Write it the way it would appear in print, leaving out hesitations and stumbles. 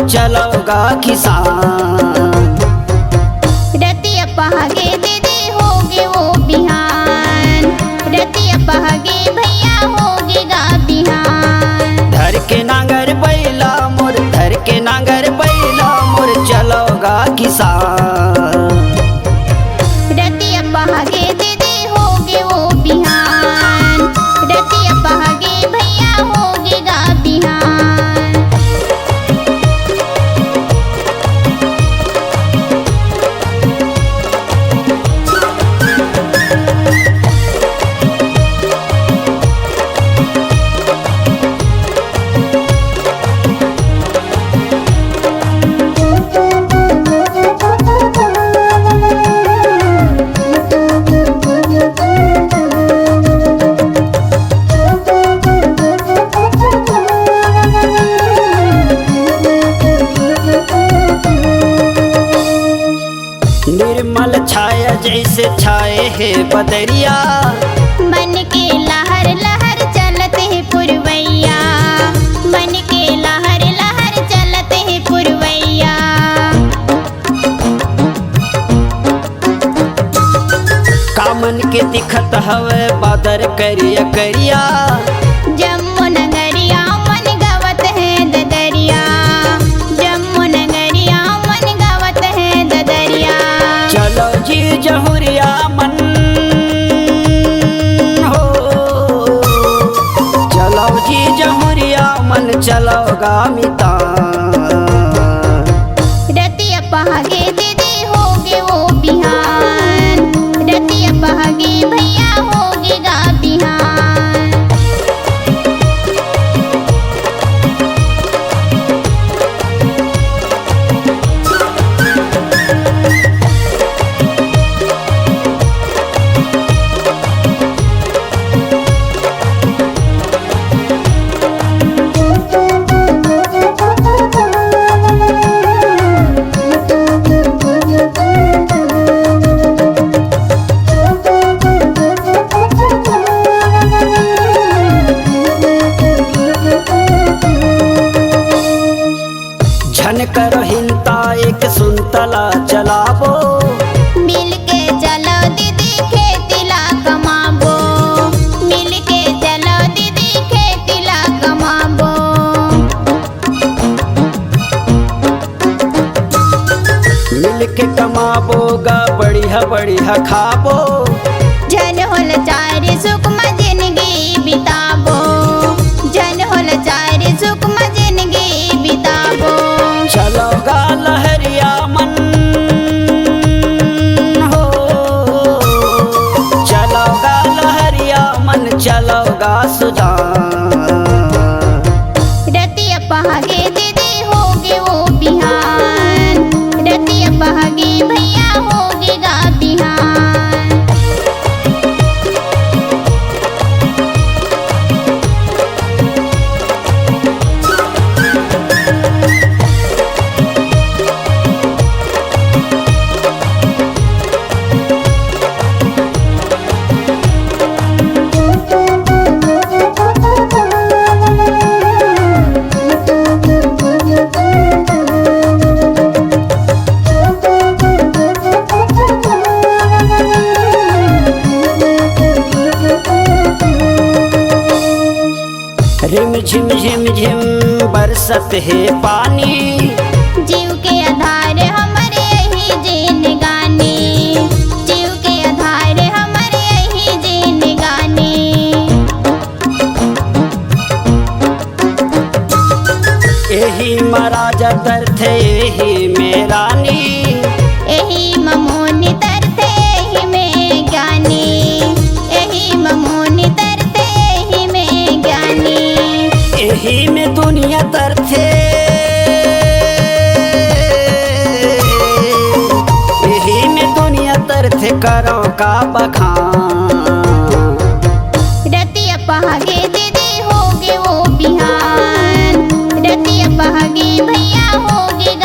चलोगा किसान। रतिया पहागे दीदी होगे वो बिहान, रतिया पहागे भैया होगे गा बिहान। धर के नांगर बैला मोर, धर के नांगर बैला मोर चलोगा किसान। रतिया पहागे दीदी होगे वो बिहान, रतिया पहागे भैया होगे गा बिहान। निर्मल छाया जैसे छाए है बदरिया, मन के लहर लहर चलते है पुरवैया, मन के लहर लहर चलते है पुरवैया। कामन के दिखत हवे बादर करिया करिया, जम्मू नगरिया मन गावत है ददरिया, जम्मू नगरिया मन गावत है ददरिया। चलो जी जहुरिया मन हो, चलो जी जहुरिया मन चलोगा मिता। रतिया पहागे दीदी होगे वो बिहान, रतिया पहागे भैया होगे गा बिहान। झन करो हिंता एक सुनतला चलाबो, मिल के चलो दीदी खेतीला कमाबो, मिल के चलो दीदी खेतीला कमाबो। मिल के कमाबोगा बढ़िया बढ़िया खाबो, जन होल चारी सुख में जिंदगी बिताबो, जन होल चारी सुख में जिंदगी बिताबो। चलोगा लहरिया मन हो, चलोगा लहरिया मन चलोगा सुजान। रतिया पहागे दीदी होगे वो बिहान, रतिया पहागे भैया होगे गा बिहान। रिम झिम झिम झिम बरसत है पानी, जीव के आधार हमारे यही जीन गाने, जीव के आधार हमारे यही जीन गाने। यही महाराजा तरथे यही मेरानी, यही ममोनी तरते यही में ज्ञानी, यही ममोनी तरते यही में ज्ञानी। यही में दुनिया तरथे, यही में दुनिया तरथे करो का बखान। रतिया पहागे दीदी होगे वो बिहान, रतिया पहागे भैया होगे